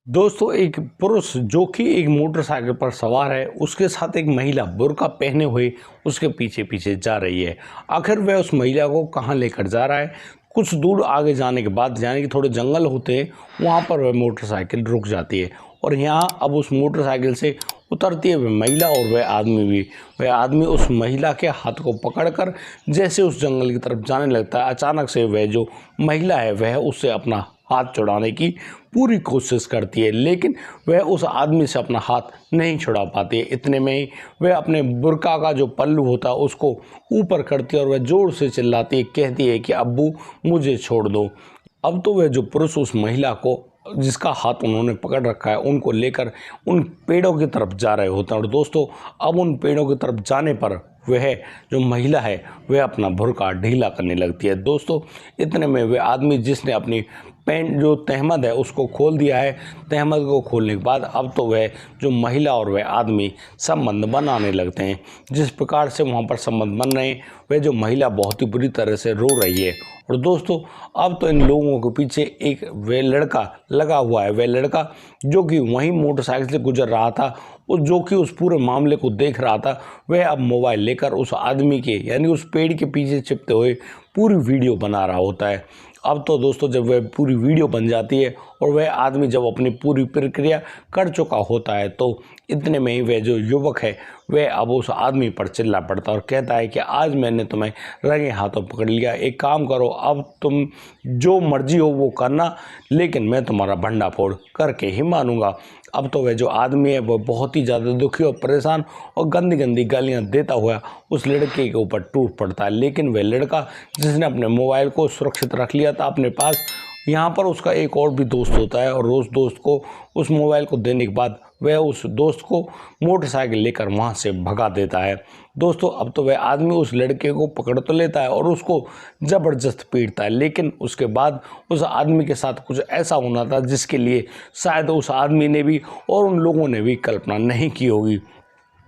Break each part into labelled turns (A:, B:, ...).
A: दोस्तों, एक पुरुष जो कि एक मोटरसाइकिल पर सवार है, उसके साथ एक महिला बुर्का पहने हुए उसके पीछे पीछे जा रही है। आखिर वह उस महिला को कहाँ लेकर जा रहा है? कुछ दूर आगे जाने के बाद, यानी कि थोड़े जंगल होते हैं, वहाँ पर वह मोटरसाइकिल रुक जाती है और यहाँ अब उस मोटरसाइकिल से उतरती है वह महिला और वह आदमी भी। वह आदमी उस महिला के हाथ को पकड़कर जैसे उस जंगल की तरफ जाने लगता है, अचानक से वह जो महिला है वह उससे अपना हाथ छुड़ाने की पूरी कोशिश करती है, लेकिन वह उस आदमी से अपना हाथ नहीं छुड़ा पाती है। इतने में ही वह अपने बुर्का का जो पल्लू होता है उसको ऊपर करती है और वह जोर से चिल्लाती है, कहती है कि अब्बू मुझे छोड़ दो। अब तो वह जो पुरुष उस महिला को, जिसका हाथ उन्होंने पकड़ रखा है, उनको लेकर उन पेड़ों की तरफ जा रहे होते हैं। और दोस्तों, अब उन पेड़ों की तरफ जाने पर वह जो महिला है वह अपना बुर्का ढीला करने लगती है। दोस्तों, इतने में वह आदमी जिसने अपनी पैंट जो तहमद है उसको खोल दिया है, तहमद को खोलने के बाद अब तो वह जो महिला और वह आदमी संबंध बनाने लगते हैं। जिस प्रकार से वहाँ पर संबंध बन रहे हैं, वह जो महिला बहुत ही बुरी तरह से रो रही है। और दोस्तों, अब तो इन लोगों के पीछे एक वह लड़का लगा हुआ है। वह लड़का जो कि वहीं मोटरसाइकिल से गुजर रहा था, जो कि उस पूरे मामले को देख रहा था, वह अब मोबाइल लेकर उस आदमी के, यानी उस पेड़ के पीछे छिपते हुए पूरी वीडियो बना रहा होता है। अब तो दोस्तों, जब वह पूरी वीडियो बन जाती है और वह आदमी जब अपनी पूरी प्रक्रिया कर चुका होता है, तो इतने में ही वह जो युवक है वह अब उस आदमी पर चिल्ला पड़ता है और कहता है कि आज मैंने तुम्हें रंगे हाथों पकड़ लिया, एक काम करो, अब तुम जो मर्जी हो वो करना, लेकिन मैं तुम्हारा भंडाफोड़ करके ही मानूंगा। अब तो वह जो आदमी है वह बहुत ही ज़्यादा दुखी और परेशान और गंदी गंदी गालियाँ देता हुआ उस लड़के के ऊपर टूट पड़ता है। लेकिन वह लड़का जिसने अपने मोबाइल को सुरक्षित रख लिया था अपने पास, यहाँ पर उसका एक और भी दोस्त होता है और उस दोस्त को उस मोबाइल को देने के बाद वह उस दोस्त को मोटरसाइकिल लेकर वहाँ से भगा देता है। दोस्तों, अब तो वह आदमी उस लड़के को पकड़ तो लेता है और उसको ज़बरदस्त पीटता है, लेकिन उसके बाद उस आदमी के साथ कुछ ऐसा होना था जिसके लिए शायद उस आदमी ने भी और उन लोगों ने भी कल्पना नहीं की होगी।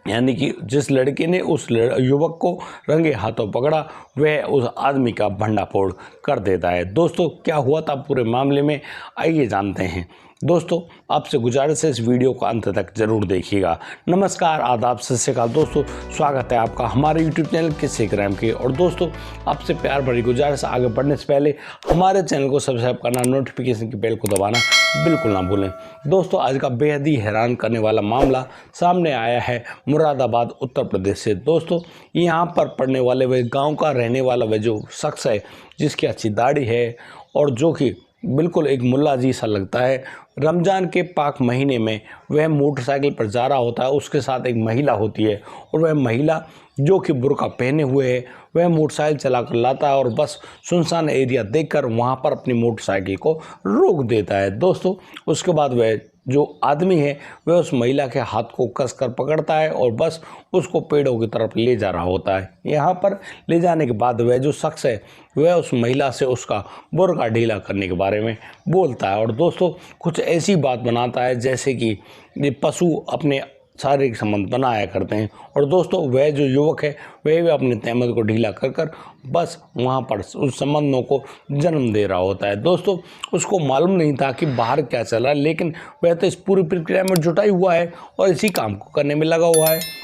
A: यानी कि जिस लड़के ने उस युवक को रंगे हाथों पकड़ा, वह उस आदमी का भंडाफोड़ कर देता है। दोस्तों, क्या हुआ था पूरे मामले में, आइए जानते हैं। दोस्तों, आपसे गुजारिश है इस वीडियो को अंत तक जरूर देखिएगा। नमस्कार, आदाब, सत श्री अकाल दोस्तों, स्वागत है आपका हमारे यूट्यूब चैनल किस्से क्राइम के। और दोस्तों, आपसे प्यार भरी गुजारिश, आगे बढ़ने से पहले हमारे चैनल को सब्सक्राइब करना, नोटिफिकेशन की बेल को दबाना बिल्कुल ना भूलें। दोस्तों, आज का बेहद ही हैरान करने वाला मामला सामने आया है मुरादाबाद, उत्तर प्रदेश से। दोस्तों, यहाँ पर पढ़ने वाले वह गांव का रहने वाला वह जो शख्स है, जिसकी अच्छी दाढ़ी है और जो कि बिल्कुल एक मुल्ला जी सा लगता है, रमज़ान के पाक महीने में वह मोटरसाइकिल पर जा रहा होता है। उसके साथ एक महिला होती है और वह महिला जो कि बुर्का पहने हुए है, वह मोटरसाइकिल चलाकर लाता है और बस सुनसान एरिया देखकर वहाँ पर अपनी मोटरसाइकिल को रोक देता है। दोस्तों, उसके बाद वह जो आदमी है वह उस महिला के हाथ को कसकर पकड़ता है और बस उसको पेड़ों की तरफ ले जा रहा होता है। यहाँ पर ले जाने के बाद वह जो शख्स है वह उस महिला से उसका बुर्का ढीला करने के बारे में बोलता है और दोस्तों, कुछ ऐसी बात बनाता है जैसे कि ये पशु अपने शारीरिक संबंध बनाया करते हैं। और दोस्तों, वह जो युवक है वह भी अपने तहमत को ढीला कर कर बस वहाँ पर उस संबंधों को जन्म दे रहा होता है। दोस्तों, उसको मालूम नहीं था कि बाहर क्या चला, लेकिन वह तो इस पूरी प्रक्रिया में जुटा ही हुआ है और इसी काम को करने में लगा हुआ है।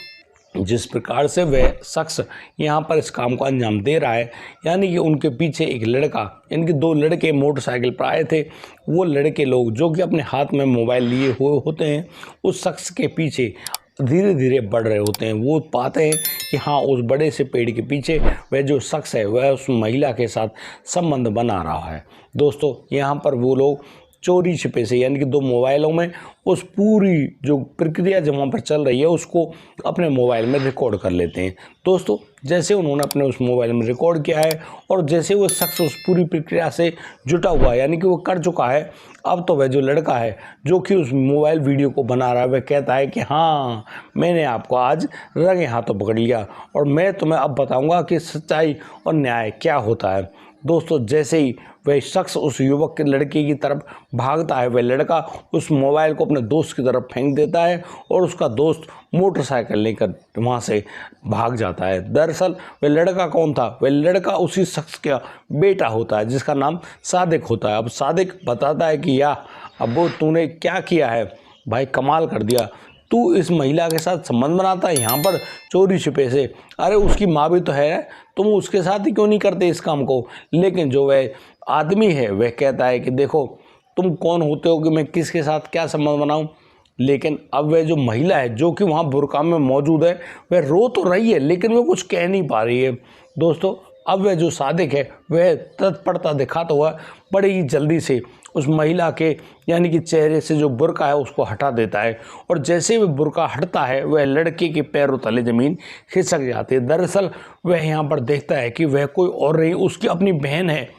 A: जिस प्रकार से वह शख्स यहाँ पर इस काम को अंजाम दे रहा है, यानी कि उनके पीछे एक लड़का, इनके दो लड़के मोटरसाइकिल पर आए थे। वो लड़के लोग जो कि अपने हाथ में मोबाइल लिए हुए होते हैं, उस शख्स के पीछे धीरे धीरे बढ़ रहे होते हैं। वो पाते हैं कि हाँ, उस बड़े से पेड़ के पीछे वह जो शख्स है वह उस महिला के साथ संबंध बना रहा है। दोस्तों, यहाँ पर वो लोग चोरी छिपे से, यानी कि दो मोबाइलों में उस पूरी जो प्रक्रिया जो वहाँ पर चल रही है उसको अपने मोबाइल में रिकॉर्ड कर लेते हैं। दोस्तों, जैसे उन्होंने अपने उस मोबाइल में रिकॉर्ड किया है और जैसे वो शख्स उस पूरी प्रक्रिया से जुटा हुआ है, यानी कि वो कर चुका है, अब तो वह जो लड़का है जो कि उस मोबाइल वीडियो को बना रहा है, वह कहता है कि हाँ, मैंने आपको आज रंगे हाथों पकड़ लिया और मैं तुम्हें अब बताऊँगा कि सच्चाई और न्याय क्या होता है। दोस्तों, जैसे ही वह शख्स उस युवक के लड़के की तरफ भागता है। वह लड़का उस मोबाइल को अपने दोस्त की तरफ फेंक देता है और उसका दोस्त मोटरसाइकिल लेकर वहाँ से भाग जाता है। दरअसल वह लड़का कौन था? वह लड़का उसी शख्स का बेटा होता है जिसका नाम सादिक होता है। अब सादिक बताता है कि या अब्बू तूने क्या किया है भाई, कमाल कर दिया, तू इस महिला के साथ संबंध बनाता है यहाँ पर चोरी छुपे से। अरे उसकी माँ भी तो है, तुम उसके साथ ही क्यों नहीं करते इस काम को? लेकिन जो वह आदमी है वह कहता है कि देखो तुम कौन होते हो कि मैं किसके साथ क्या संबंध बनाऊं। लेकिन अब वह जो महिला है जो कि वहाँ बुर्का में मौजूद है वह रो तो रही है लेकिन वह कुछ कह नहीं पा रही है। दोस्तों अब वह जो सादिक है वह तत्परता दिखाता हुआ बड़ी ही जल्दी से उस महिला के यानी कि चेहरे से जो बुर्का है उसको हटा देता है और जैसे वह बुर्का हटता है वह लड़के के पैरों तले ज़मीन खिसक जाती है। दरअसल वह यहाँ पर देखता है कि वह कोई और नहीं, उसकी अपनी बहन है,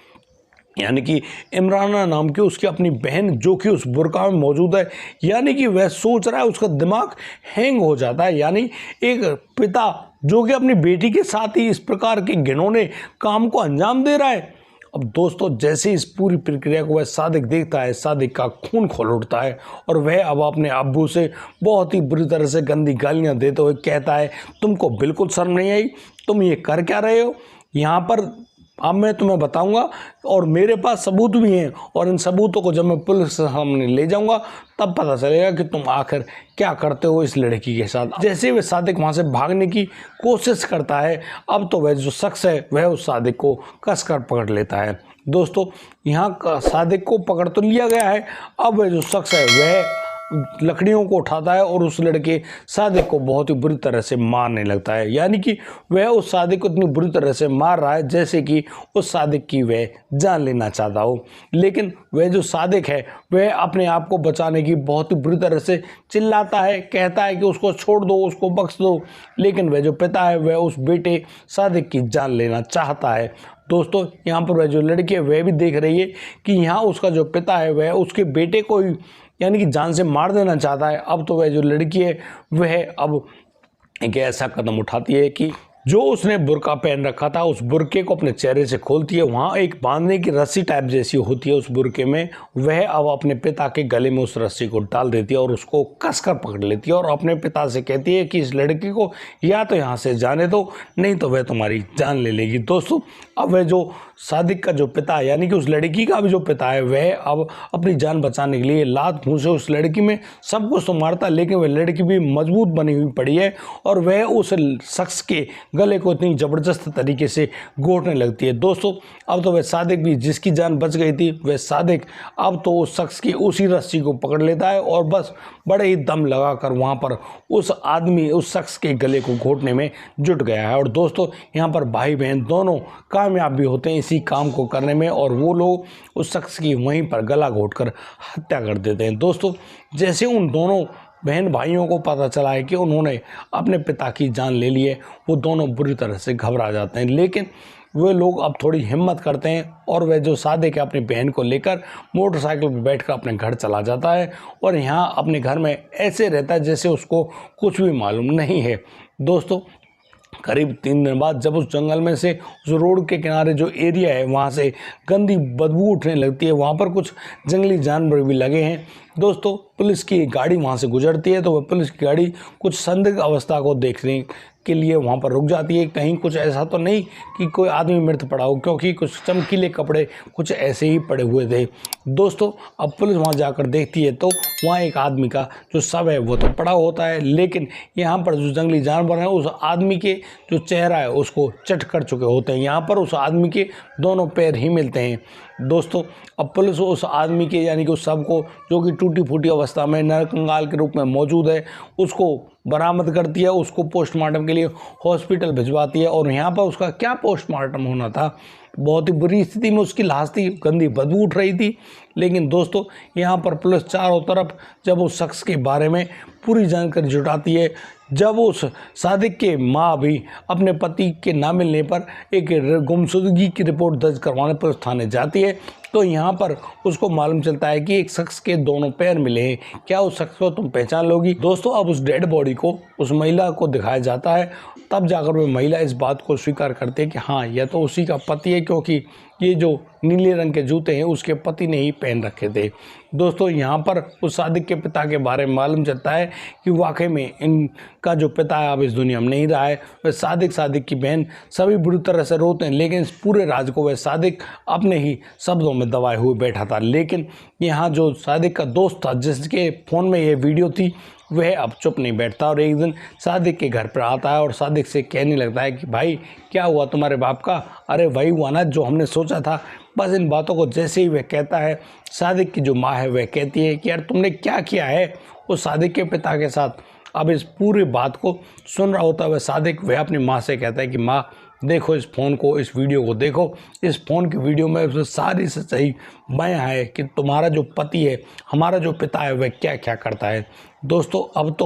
A: यानी कि इमराना नाम की उसकी अपनी बहन जो कि उस बुर्का में मौजूद है। यानी कि वह सोच रहा है, उसका दिमाग हैंग हो जाता है। यानी एक पिता जो कि अपनी बेटी के साथ ही इस प्रकार के घिनौने काम को अंजाम दे रहा है। अब दोस्तों जैसे इस पूरी प्रक्रिया को वह सादिक देखता है, सादिक का खून खोल उठता है और वह अब अपने अब्बू से बहुत ही बुरी तरह से गंदी गालियां देते हुए कहता है, तुमको बिल्कुल शर्म नहीं आई, तुम ये कर क्या रहे हो यहाँ पर? अब मैं तुम्हें बताऊंगा और मेरे पास सबूत भी हैं और इन सबूतों को जब मैं पुलिस के सामने ले जाऊंगा तब पता चलेगा कि तुम आखिर क्या करते हो इस लड़की के साथ। जैसे वह सादिक वहां से भागने की कोशिश करता है, अब तो वह जो शख्स है वह उस सादिक को कसकर पकड़ लेता है। दोस्तों यहाँ सादिक को पकड़ तो लिया गया है, अब वह जो शख्स है वह लकड़ियों को उठाता है और उस लड़के सादिक को बहुत ही बुरी तरह से मारने लगता है। यानी कि वह उस सादिक को इतनी बुरी तरह से मार रहा है जैसे कि उस सादिक की वह जान लेना चाहता हो। लेकिन वह जो सादिक है वह अपने आप को बचाने की बहुत ही बुरी तरह से चिल्लाता है, कहता है कि उसको छोड़ दो, उसको बख्श दो। लेकिन वह जो पिता है वह उस बेटे सादिक की जान लेना चाहता है। दोस्तों यहाँ पर वह जो लड़की है वह भी देख रही है कि यहाँ उसका जो पिता है वह उसके बेटे को ही यानी कि जान से मार देना चाहता है। अब तो वह जो लड़की है वह अब एक ऐसा कदम उठाती है कि जो उसने बुर्का पहन रखा था उस बुर्के को अपने चेहरे से खोलती है। वहाँ एक बांधने की रस्सी टाइप जैसी होती है उस बुर्के में, वह अब अपने पिता के गले में उस रस्सी को डाल देती है और उसको कसकर पकड़ लेती है और अपने पिता से कहती है कि इस लड़की को या तो यहाँ से जाने दो, नहीं तो वह तुम्हारी जान ले लेगी। दोस्तों अब वह जो सादिक का जो पिता है यानी कि उस लड़की का भी जो पिता है वह अब अपनी जान बचाने के लिए लात घूंसे उस लड़की में सब कुछ तो मारता है, लेकिन वह लड़की भी मजबूत बनी हुई पड़ी है और वह उस शख्स के गले को इतनी ज़बरदस्त तरीके से घोटने लगती है। दोस्तों अब तो वह सादिक भी जिसकी जान बच गई थी वह सादिक अब तो उस शख्स की उसी रस्सी को पकड़ लेता है और बस बड़े ही दम लगाकर वहाँ पर उस शख्स के गले को घोटने में जुट गया है। और दोस्तों यहाँ पर भाई बहन दोनों कामयाब भी होते हैं इसी काम को करने में और वो लोग उस शख्स की वहीं पर गला घोटकर हत्या कर देते हैं। दोस्तों जैसे उन दोनों बहन भाइयों को पता चला है कि उन्होंने अपने पिता की जान ले ली है, वो दोनों बुरी तरह से घबरा जाते हैं। लेकिन वे लोग अब थोड़ी हिम्मत करते हैं और वह जो सादिक है अपनी बहन को लेकर मोटरसाइकिल पर बैठकर अपने घर चला जाता है और यहाँ अपने घर में ऐसे रहता है जैसे उसको कुछ भी मालूम नहीं है। दोस्तों करीब 3 दिन बाद जब उस जंगल में से उस रोड के किनारे जो एरिया है वहाँ से गंदी बदबू उठने लगती है, वहाँ पर कुछ जंगली जानवर भी लगे हैं। दोस्तों पुलिस की गाड़ी वहाँ से गुजरती है तो वह पुलिस की गाड़ी कुछ संदिग्ध अवस्था को देखने के लिए वहाँ पर रुक जाती है, कहीं कुछ ऐसा तो नहीं कि कोई आदमी मृत पड़ा हो, क्योंकि कुछ चमकीले कपड़े कुछ ऐसे ही पड़े हुए थे। दोस्तों अब पुलिस वहाँ जाकर देखती है तो वहाँ एक आदमी का जो शव है वो तो पड़ा होता है, लेकिन यहाँ पर जो जंगली जानवर हैं उस आदमी के जो चेहरा है उसको चट कर चुके होते हैं। यहाँ पर उस आदमी के दोनों पैर ही मिलते हैं। दोस्तों अब पुलिस उस आदमी के यानी कि उस शव को जो कि टूटी फूटी अवस्था में नरकंकाल के रूप में मौजूद है उसको बरामद करती है, उसको पोस्टमार्टम के लिए हॉस्पिटल भिजवाती है। और यहाँ पर उसका क्या पोस्टमार्टम होना था, बहुत ही बुरी स्थिति में उसकी लाश थी, गंदी बदबू उठ रही थी। लेकिन दोस्तों यहाँ पर पुलिस चारों तरफ जब उस शख्स के बारे में पूरी जानकारी जुटाती है, जब उस सादिक के माँ भी अपने पति के ना मिलने पर एक गुमशुदगी की रिपोर्ट दर्ज करवाने पुलिस थाने जाती है तो यहाँ पर उसको मालूम चलता है कि एक शख्स के दोनों पैर मिले हैं, क्या उस शख्स को तुम पहचान लोगी? दोस्तों अब उस डेड बॉडी को उस महिला को दिखाया जाता है, तब जाकर वह महिला इस बात को स्वीकार करती है कि हाँ यह तो उसी का पति है, क्योंकि ये जो नीले रंग के जूते हैं उसके पति ने ही पहन रखे थे। दोस्तों यहाँ पर उस सादिक के पिता के बारे में मालूम चलता है कि वाकई में इनका जो पिता है अब इस दुनिया में नहीं रहा है। वह सादिक की बहन सभी बुरी तरह से रोते हैं, लेकिन इस पूरे राज को वह सादिक अपने ही शब्दों में दबाए हुए बैठा था। लेकिन यहाँ जो सादिक का दोस्त था जिसके फ़ोन में ये वीडियो थी, वह अब चुप नहीं बैठता और एक दिन सादिक के घर पर आता है और सादिक से कहने लगता है कि भाई क्या हुआ तुम्हारे बाप का? अरे वही हुआ ना जो हमने सोचा था। बस इन बातों को जैसे ही वह कहता है, सादिक की जो माँ है वह कहती है कि यार तुमने क्या किया है उस सादिक के पिता के साथ। अब इस पूरी बात को सुन रहा होता है वह सादिक, वह अपनी माँ से कहता है कि माँ देखो इस फ़ोन को, इस वीडियो को देखो। इस फ़ोन की वीडियो में उसमें सारी सच्चाई बयां है कि तुम्हारा जो पति है, हमारा जो पिता है, वह क्या क्या करता है। दोस्तों अब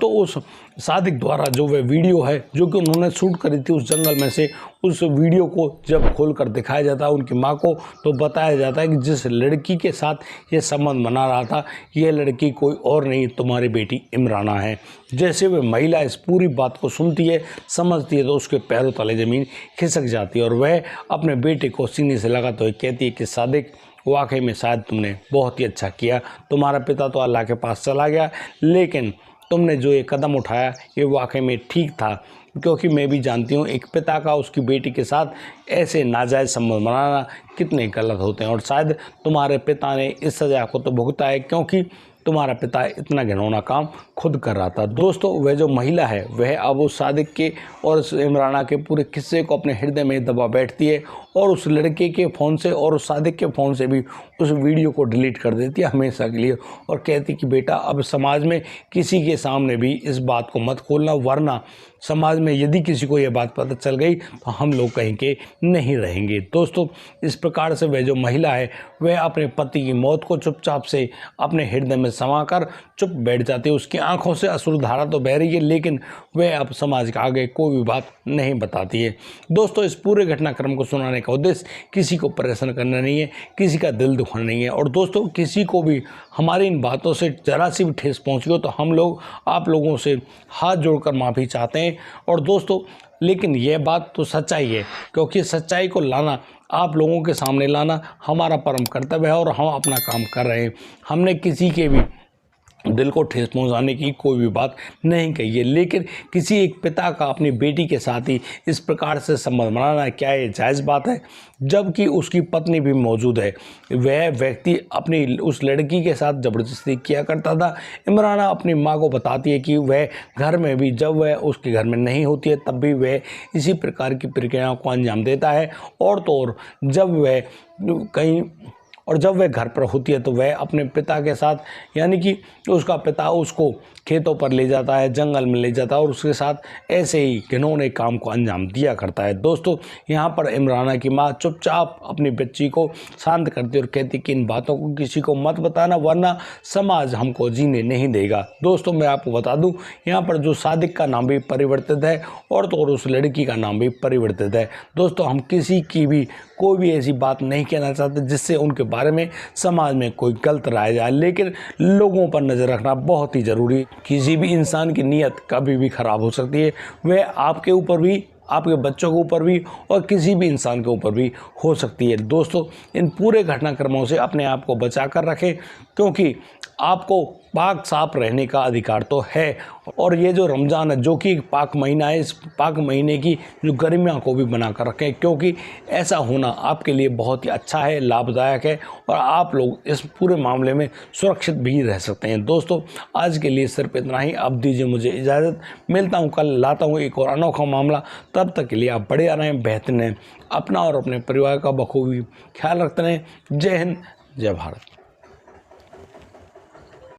A: तो उस सादिक द्वारा जो वह वीडियो है जो कि उन्होंने शूट करी थी उस जंगल में से, उस वीडियो को जब खोलकर दिखाया जाता है उनकी माँ को, तो बताया जाता है कि जिस लड़की के साथ ये संबंध बना रहा था, यह लड़की कोई और नहीं तुम्हारी बेटी इमराना है। जैसे वह महिला इस पूरी बात को सुनती है, समझती है, तो उसके पैरों तले ज़मीन खिसक जाती है और वह अपने बेटे को सीने से लगाते हुए कहती है कि सादिक वाकई में शायद तुमने बहुत ही अच्छा किया। तुम्हारा पिता तो अल्लाह के पास चला गया, लेकिन तुमने जो ये कदम उठाया ये वाकई में ठीक था, क्योंकि मैं भी जानती हूँ एक पिता का उसकी बेटी के साथ ऐसे नाजायज़ संबंध बनाना कितने गलत होते हैं। और शायद तुम्हारे पिता ने इस सज़ा को तो भुगता है क्योंकि तुम्हारा पिता इतना घिनौना काम खुद कर रहा था। दोस्तों वह जो महिला है वह अब उस सादिक के और उस इमराना के पूरे किस्से को अपने हृदय में दबा बैठती है और उस लड़के के फ़ोन से और उस सादिक के फ़ोन से भी उस वीडियो को डिलीट कर देती है हमेशा के लिए और कहती कि बेटा अब समाज में किसी के सामने भी इस बात को मत खोलना, वरना समाज में यदि किसी को यह बात पता चल गई तो हम लोग कहीं के नहीं रहेंगे। दोस्तों इस प्रकार से वह जो महिला है वह अपने पति की मौत को चुपचाप से अपने हृदय में समाकर चुप बैठ जाती है। उसकी आंखों से अश्रुधारा तो बह रही है, लेकिन वह अब समाज के आगे कोई भी बात नहीं बताती है। दोस्तों इस पूरे घटनाक्रम को सुनाने का उद्देश्य किसी को परेशान करना नहीं है, किसी का दिल दुखाना नहीं है। और दोस्तों किसी को भी हमारी इन बातों से जरा सी भी ठेस पहुंची हो तो हम लोग आप लोगों से हाथ जोड़कर माफ़ी चाहते हैं। और दोस्तों लेकिन यह बात तो सच्चाई है, क्योंकि सच्चाई को लाना, आप लोगों के सामने लाना हमारा परम कर्तव्य है और हम अपना काम कर रहे हैं। हमने किसी के भी दिल को ठेस पहुंचाने की कोई भी बात नहीं कही है, लेकिन किसी एक पिता का अपनी बेटी के साथ ही इस प्रकार से संबंध बनाना क्या ये जायज़ बात है? जबकि उसकी पत्नी भी मौजूद है। वह व्यक्ति अपनी उस लड़की के साथ ज़बरदस्ती किया करता था। इमराना अपनी माँ को बताती है कि वह घर में भी जब वह उसके घर में नहीं होती है तब भी वह इसी प्रकार की प्रक्रियाओं को अंजाम देता है। और तो और जब वह घर पर होती है तो वह अपने पिता के साथ, यानी कि उसका पिता उसको खेतों पर ले जाता है, जंगल में ले जाता है और उसके साथ ऐसे ही घिनौने काम को अंजाम दिया करता है। दोस्तों यहाँ पर इमराना की माँ चुपचाप अपनी बच्ची को शांत करती और कहती कि इन बातों को किसी को मत बताना, वरना समाज हमको जीने नहीं देगा। दोस्तों मैं आपको बता दूं यहाँ पर जो सादिक का नाम भी परिवर्तित है और तो और उस लड़की का नाम भी परिवर्तित है। दोस्तों हम किसी की भी कोई भी ऐसी बात नहीं कहना चाहते जिससे उनके बारे में समाज में कोई गलत राय जाए, लेकिन लोगों पर नज़र रखना बहुत ही ज़रूरी। किसी भी इंसान की नीयत कभी भी ख़राब हो सकती है, वह आपके ऊपर भी, आपके बच्चों के ऊपर भी और किसी भी इंसान के ऊपर भी हो सकती है। दोस्तों इन पूरे घटनाक्रमों से अपने आप को बचा कर रखें, क्योंकि आपको पाक साफ रहने का अधिकार तो है। और ये जो रमज़ान है जो कि एक पाक महीना है, इस पाक महीने की जो गर्मियाँ को भी बना कर रखें, क्योंकि ऐसा होना आपके लिए बहुत ही अच्छा है, लाभदायक है और आप लोग इस पूरे मामले में सुरक्षित भी रह सकते हैं। दोस्तों आज के लिए सिर्फ इतना ही, अब दीजिए मुझे इजाज़त। मिलता हूँ कल, लाता हूँ एक और अनोखा मामला। तब तक के लिए आप बढ़िया रहें, बेहतर रहें, अपना और अपने परिवार का बखूबी ख्याल रखते रहें। जय हिंद, जय भारत।